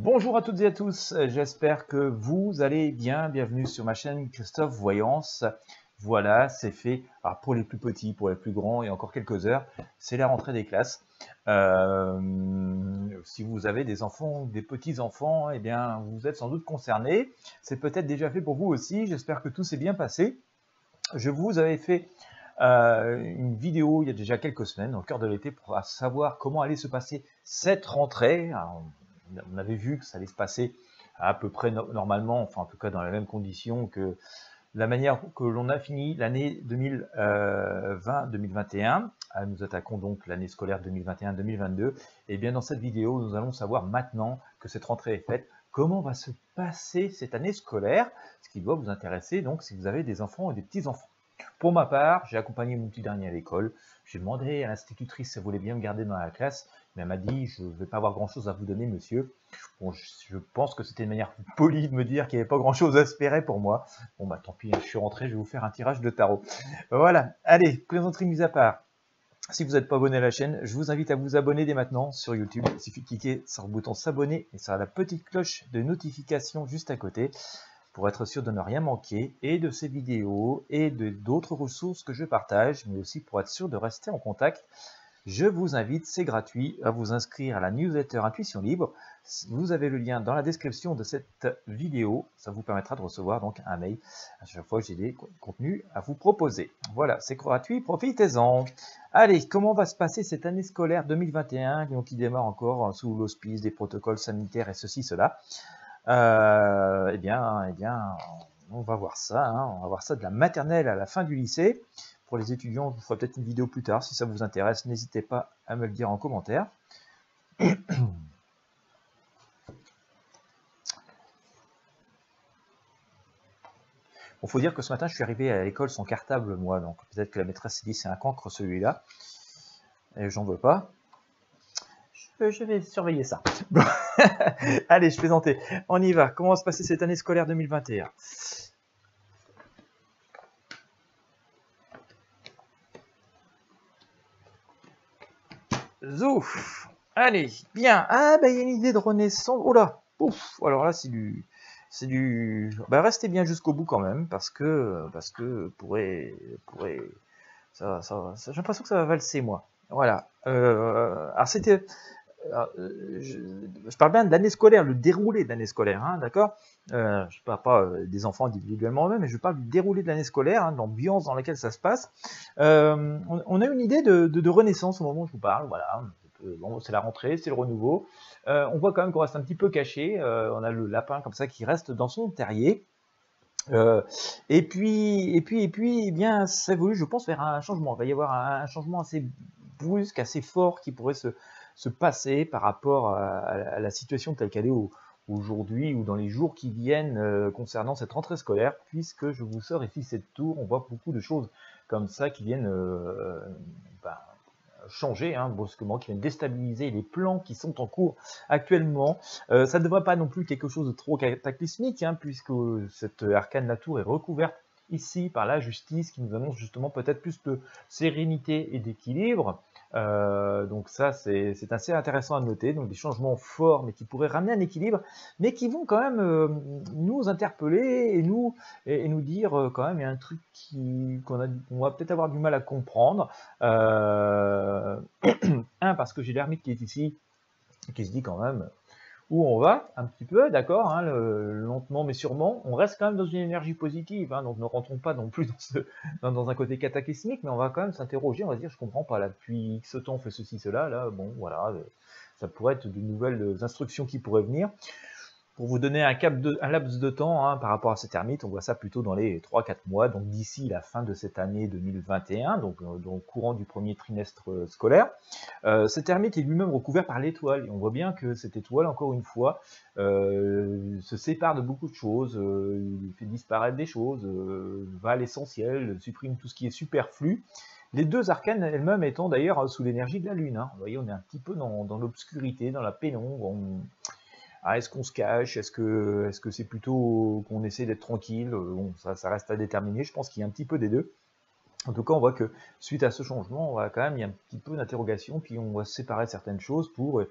Bonjour à toutes et à tous, j'espère que vous allez bien. Bienvenue sur ma chaîne Christophe Voyance. Voilà, c'est fait. Alors pour les plus petits, pour les plus grands, et encore quelques heures, c'est la rentrée des classes. Si vous avez des enfants, des petits-enfants, eh bien, vous êtes sans doute concernés. C'est peut-être déjà fait pour vous aussi. J'espère que tout s'est bien passé. Je vous avais fait une vidéo il y a déjà quelques semaines, au cœur de l'été, pour savoir comment allait se passer cette rentrée. Alors, on avait vu que ça allait se passer à peu près normalement, enfin en tout cas dans les mêmes conditions que la manière que l'on a fini l'année 2020-2021. Nous attaquons donc l'année scolaire 2021-2022. Et bien dans cette vidéo, nous allons savoir maintenant que cette rentrée est faite, comment va se passer cette année scolaire, ce qui doit vous intéresser donc si vous avez des enfants et des petits-enfants. Pour ma part, j'ai accompagné mon petit dernier à l'école. J'ai demandé à l'institutrice si elle voulait bien me garder dans la classe, mais elle m'a dit « je ne vais pas avoir grand-chose à vous donner, monsieur ». Bon, je pense que c'était une manière polie de me dire qu'il n'y avait pas grand-chose à espérer pour moi. Bon, bah tant pis, je suis rentré, je vais vous faire un tirage de tarot. Voilà, allez, plaisanterie mise à part. Si vous n'êtes pas abonné à la chaîne, je vous invite à vous abonner dès maintenant sur YouTube. Il suffit de cliquer sur le bouton s'abonner et sur la petite cloche de notification juste à côté, pour être sûr de ne rien manquer, et de ces vidéos, et d'autres ressources que je partage, mais aussi pour être sûr de rester en contact. Je vous invite, c'est gratuit, à vous inscrire à la newsletter Intuition Libre. Vous avez le lien dans la description de cette vidéo. Ça vous permettra de recevoir donc un mail à chaque fois que j'ai des contenus à vous proposer. Voilà, c'est gratuit, profitez-en. Allez, comment va se passer cette année scolaire 2021, donc qui démarre encore sous l'auspice des protocoles sanitaires et ceci, cela. Eh bien, on va voir ça. Hein. On va voir ça de la maternelle à la fin du lycée. Pour les étudiants, je vous ferai peut-être une vidéo plus tard. Si ça vous intéresse, n'hésitez pas à me le dire en commentaire. Il faut dire que ce matin, je suis arrivé à l'école sans cartable, moi. Donc peut-être que la maîtresse s'est dit c'est un cancre celui-là. Et j'en veux pas. Je vais surveiller ça. Bon. Allez, je plaisantais. On y va. Comment va se passer cette année scolaire 2021 ? Zouf. Allez, bien. Ah, bah, il y a une idée de renaissance. Oh là, ouf. Alors là, c'est du. Bah, restez bien jusqu'au bout quand même, parce que j'ai l'impression que ça va valser, moi. Voilà. Alors c'était. Je parle bien de l'année scolaire, le déroulé de l'année scolaire, hein, d'accord. Je ne parle pas des enfants individuellement eux-mêmes, mais je parle du déroulé de l'année scolaire, hein, de l'ambiance dans laquelle ça se passe. On a une idée de renaissance au moment où je vous parle, voilà. Bon, c'est la rentrée, c'est le renouveau. On voit quand même qu'on reste un petit peu caché. On a le lapin comme ça qui reste dans son terrier. Et puis, eh bien, ça évolue, je pense, vers un changement. Il va y avoir un changement assez brusque, assez fort qui pourrait se passer par rapport à la situation telle qu'elle est aujourd'hui ou dans les jours qui viennent concernant cette rentrée scolaire, puisque je vous sors ici cette tour, on voit beaucoup de choses comme ça qui viennent changer brusquement, qui viennent déstabiliser les plans qui sont en cours actuellement. Ça ne devrait pas non plus quelque chose de trop cataclysmique, puisque cette arcane la tour est recouverte ici par la justice qui nous annonce justement peut-être plus de sérénité et d'équilibre. Donc ça c'est assez intéressant à noter, donc des changements forts mais qui pourraient ramener un équilibre, mais qui vont quand même nous interpeller et nous dire quand même il y a un truc qu'on va peut-être avoir du mal à comprendre. Parce que j'ai l'ermite qui est ici, qui se dit quand même où on va, un petit peu, d'accord, lentement mais sûrement, on reste quand même dans une énergie positive, donc ne rentrons pas non plus dans un côté cataclysmique, mais on va quand même s'interroger, on va se dire, je comprends pas, là, depuis X temps on fait ceci, cela, là, bon, voilà, ça pourrait être de nouvelles instructions qui pourraient venir. Pour vous donner un laps de temps par rapport à cet ermite, on voit ça plutôt dans les 3-4 mois, donc d'ici la fin de cette année 2021, donc dans le courant du premier trimestre scolaire. Cet ermite est lui-même recouvert par l'étoile, et on voit bien que cette étoile, encore une fois, se sépare de beaucoup de choses, fait disparaître des choses, va à l'essentiel, supprime tout ce qui est superflu. Les deux arcanes elles-mêmes étant d'ailleurs sous l'énergie de la Lune. Vous voyez, on est un petit peu dans l'obscurité, dans la pénombre. Est-ce qu'on se cache? Est-ce que c'est plutôt qu'on essaie d'être tranquille? Bon, ça reste à déterminer. Je pense qu'il y a un petit peu des deux. En tout cas, on voit que suite à ce changement, il y a un petit peu d'interrogation, puis on va séparer certaines choses pour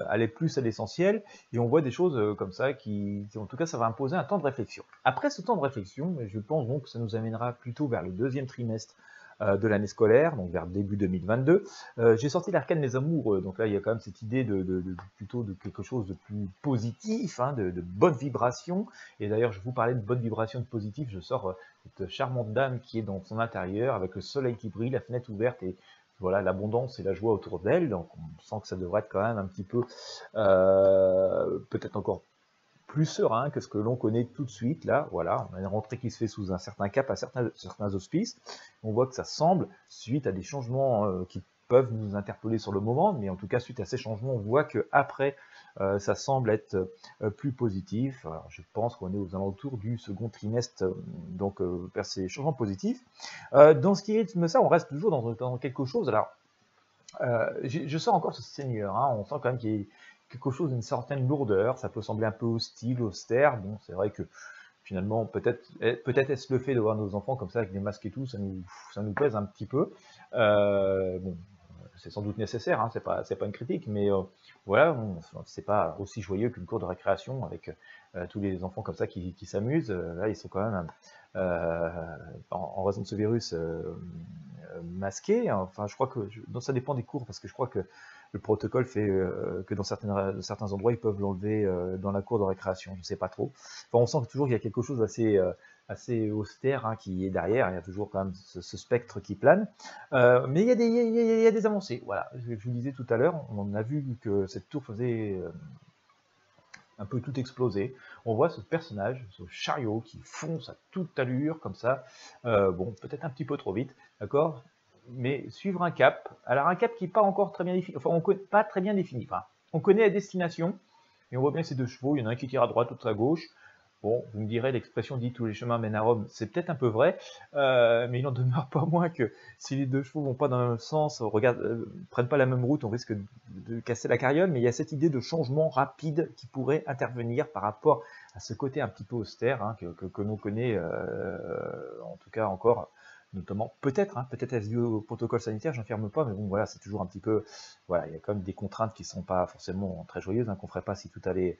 aller plus à l'essentiel, et on voit des choses comme ça en tout cas, ça va imposer un temps de réflexion. Après ce temps de réflexion, je pense donc que ça nous amènera plutôt vers le deuxième trimestre de l'année scolaire, donc vers début 2022. J'ai sorti l'arcane des amoureux, donc là il y a quand même cette idée plutôt de quelque chose de plus positif, hein, de bonne vibration, et d'ailleurs je vous parlais de bonne vibration, de positif, je sors cette charmante dame qui est dans son intérieur, avec le soleil qui brille, la fenêtre ouverte, et voilà, l'abondance et la joie autour d'elle, donc on sent que ça devrait être quand même un petit peu, peut-être encore plus serein que ce que l'on connaît tout de suite. Là, voilà, on a une rentrée qui se fait sous un certain cap, à certains auspices. On voit que ça semble, suite à des changements qui peuvent nous interpeller sur le moment, mais en tout cas, suite à ces changements, on voit qu'après, ça semble être plus positif. Alors, je pense qu'on est aux alentours du second trimestre, donc vers ces changements positifs. Dans ce qui rythme ça, on reste toujours dans quelque chose. Alors, je sors encore ce Seigneur, hein, on sent quand même qu'il y a quelque chose d'une certaine lourdeur, ça peut sembler un peu hostile, austère, bon c'est vrai que finalement peut-être est-ce le fait de voir nos enfants comme ça avec des masques et tout, ça nous pèse un petit peu, bon c'est sans doute nécessaire, hein, c'est pas une critique, mais voilà, c'est pas aussi joyeux qu'une cour de récréation avec tous les enfants comme ça qui s'amusent, là ils sont quand même en raison de ce virus masqués, enfin je crois que, ça dépend des cours, parce que je crois que le protocole fait que dans certains endroits ils peuvent l'enlever dans la cour de récréation, je sais pas trop. Enfin on sent toujours qu'il y a quelque chose assez austère, hein, qui est derrière, il y a toujours quand même ce spectre qui plane, mais il y a des avancées, voilà, je vous disais tout à l'heure, on a vu que cette tour faisait un peu tout exploser. On voit ce personnage, ce chariot qui fonce à toute allure, comme ça, bon, peut-être un petit peu trop vite, d'accord, mais suivre un cap, alors un cap qui n'est pas encore très bien défini, enfin, pas très bien défini, enfin, on connaît la destination, et on voit bien ces deux chevaux, il y en a un qui tire à droite, l'autre à gauche. Bon, vous me direz, l'expression dit tous les chemins mènent à Rome, c'est peut-être un peu vrai, mais il n'en demeure pas moins que si les deux chevaux vont pas dans le même sens, prennent pas la même route, on risque de casser la carriole, mais il y a cette idée de changement rapide qui pourrait intervenir par rapport à ce côté un petit peu austère, hein, que l'on connaît, en tout cas encore, notamment, peut-être, hein, peut-être est-ce dû au protocole sanitaire, j'affirme pas, mais bon, voilà, c'est toujours un petit peu, voilà, il y a quand même des contraintes qui sont pas forcément très joyeuses, hein, qu'on ferait pas si tout allait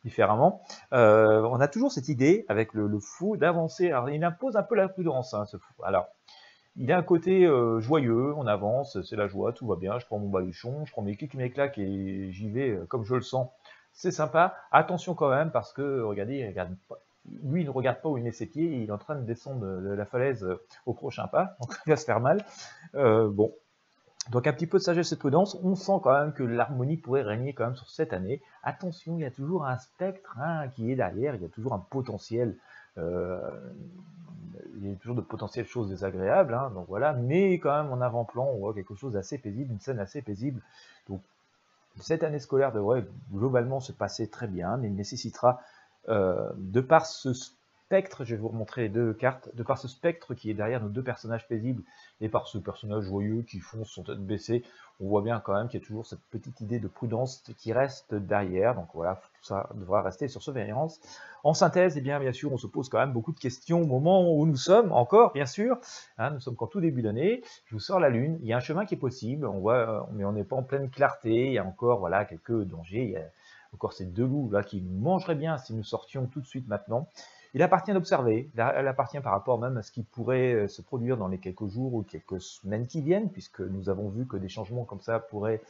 différemment. On a toujours cette idée, avec le fou, d'avancer. Alors, il impose un peu la prudence, hein, ce fou. Alors, il a un côté joyeux, on avance, c'est la joie, tout va bien, je prends mon baluchon, je prends mes clics, mes claques, et j'y vais comme je le sens. C'est sympa. Attention quand même, parce que, regardez, lui, il ne regarde pas où il met ses pieds, il est en train de descendre de la falaise au prochain pas, donc il va se faire mal. Bon, donc un petit peu de sagesse et de prudence, on sent quand même que l'harmonie pourrait régner quand même sur cette année. Attention, il y a toujours un spectre, hein, qui est derrière, il y a toujours un potentiel, il y a toujours de potentielles choses désagréables, hein, donc voilà, mais quand même en avant-plan, on voit quelque chose d'assez paisible, une scène assez paisible. Donc cette année scolaire devrait globalement se passer très bien, mais il nécessitera, de par ce spectre, je vais vous remontrer les deux cartes, de par ce spectre qui est derrière nos deux personnages paisibles, et par ce personnage joyeux qui fonce son tête baissée, on voit bien quand même qu'il y a toujours cette petite idée de prudence qui reste derrière, donc voilà, tout ça devra rester sur surveillance. En synthèse, eh bien sûr, on se pose quand même beaucoup de questions au moment où nous sommes, encore, bien sûr, hein, nous sommes qu'en tout début d'année, je vous sors la lune, il y a un chemin qui est possible, on voit, mais on n'est pas en pleine clarté, il y a encore, voilà, quelques dangers, il y a encore ces deux loups là qui nous mangeraient bien si nous sortions tout de suite maintenant. Il appartient d'observer, elle appartient par rapport même à ce qui pourrait se produire dans les quelques jours ou quelques semaines qui viennent, puisque nous avons vu que des changements comme ça pourraient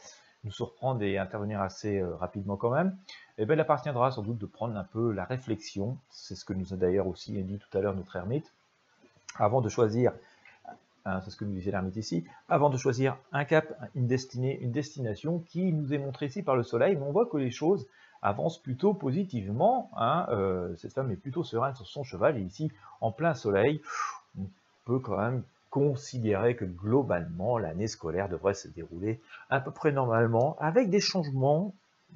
nous surprendre et intervenir assez rapidement quand même. Et bien, il appartiendra sans doute de prendre un peu la réflexion, c'est ce que nous a d'ailleurs aussi dit tout à l'heure notre ermite, avant de choisir, hein, c'est ce que nous disait l'ermite ici, avant de choisir un cap, une destinée, une destination qui nous est montrée ici par le soleil, mais on voit que les choses avance plutôt positivement, hein, cette femme est plutôt sereine sur son cheval, et ici, en plein soleil, on peut quand même considérer que globalement, l'année scolaire devrait se dérouler à peu près normalement, avec des changements,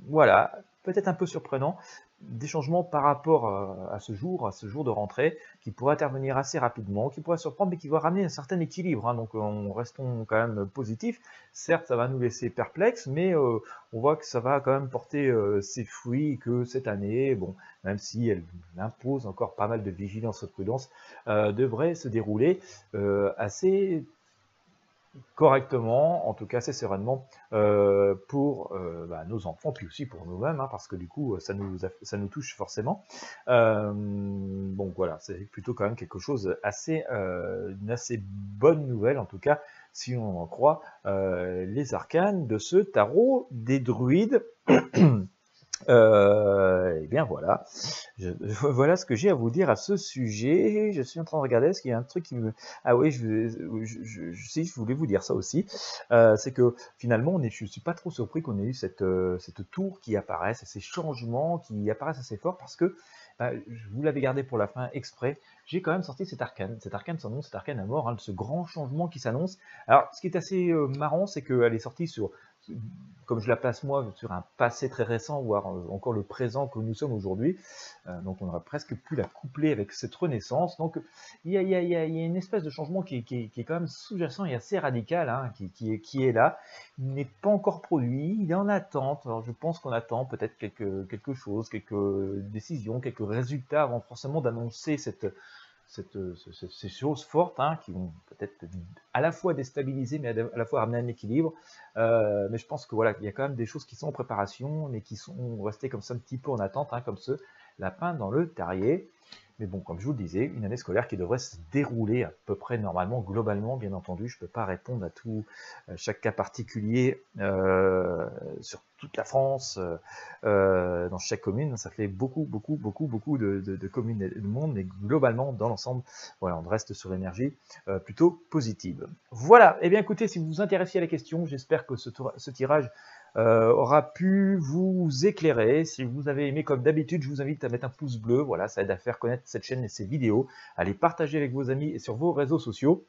voilà, peut-être un peu surprenants, des changements par rapport à ce jour de rentrée, qui pourrait intervenir assez rapidement, qui pourrait surprendre, mais qui va ramener un certain équilibre, hein, donc restons quand même positifs. Certes, ça va nous laisser perplexes, mais on voit que ça va quand même porter ses fruits, que cette année, bon, même si elle impose encore pas mal de vigilance et de prudence, devrait se dérouler assez correctement, en tout cas assez sereinement, pour nos enfants, puis aussi pour nous-mêmes, hein, parce que du coup, ça nous touche forcément. Donc voilà, c'est plutôt quand même quelque chose une assez bonne nouvelle, en tout cas, si on en croit les arcanes de ce tarot des druides. Et bien voilà, voilà ce que j'ai à vous dire à ce sujet. Je suis en train de regarder, est-ce qu'il y a un truc qui me... Ah oui, si, je voulais vous dire ça aussi. C'est que finalement, je ne suis pas trop surpris qu'on ait eu cette tour qui apparaisse, ces changements qui apparaissent assez fort, parce que je vous l'avais gardé pour la fin exprès. J'ai quand même sorti cet arcane s'annonce, cet arcane à mort, hein, ce grand changement qui s'annonce. Alors, ce qui est assez marrant, c'est qu'elle est sortie comme je la place moi, sur un passé très récent, voire encore le présent que nous sommes aujourd'hui. Donc on aurait presque pu la coupler avec cette renaissance. Donc il y a une espèce de changement qui est quand même sous-jacent et assez radical, hein, qui est là. Il n'est pas encore produit, il est en attente. Alors je pense qu'on attend peut-être quelque chose, quelques décisions, quelques résultats avant forcément d'annoncer ces choses fortes, hein, qui vont peut-être à la fois déstabiliser, mais à la fois ramener un équilibre. Mais je pense que voilà, il y a quand même des choses qui sont en préparation, mais qui sont restées comme ça un petit peu en attente, hein, comme ce lapin dans le terrier. Mais bon, comme je vous le disais, une année scolaire qui devrait se dérouler à peu près normalement, globalement, bien entendu. Je ne peux pas répondre à tout, chaque cas particulier sur toute la France, dans chaque commune. Ça fait beaucoup de communes et de monde, mais globalement, dans l'ensemble, voilà, on reste sur l'énergie plutôt positive. Voilà, et bien écoutez, si vous vous intéressez à la question, j'espère que ce tirage aura pu vous éclairer. Si vous avez aimé, comme d'habitude, je vous invite à mettre un pouce bleu. Voilà, ça aide à faire connaître cette chaîne et ses vidéos, à les partager avec vos amis et sur vos réseaux sociaux.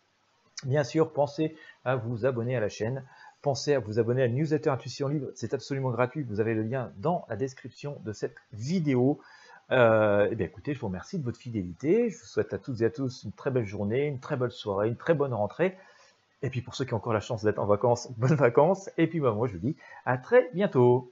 Bien sûr, pensez à vous abonner à la chaîne. Pensez à vous abonner à la newsletter Intuition Libre. C'est absolument gratuit. Vous avez le lien dans la description de cette vidéo. Eh bien, écoutez, je vous remercie de votre fidélité. Je vous souhaite à toutes et à tous une très belle journée, une très belle soirée, une très bonne rentrée. Et puis pour ceux qui ont encore la chance d'être en vacances, bonnes vacances. Et puis moi je vous dis à très bientôt.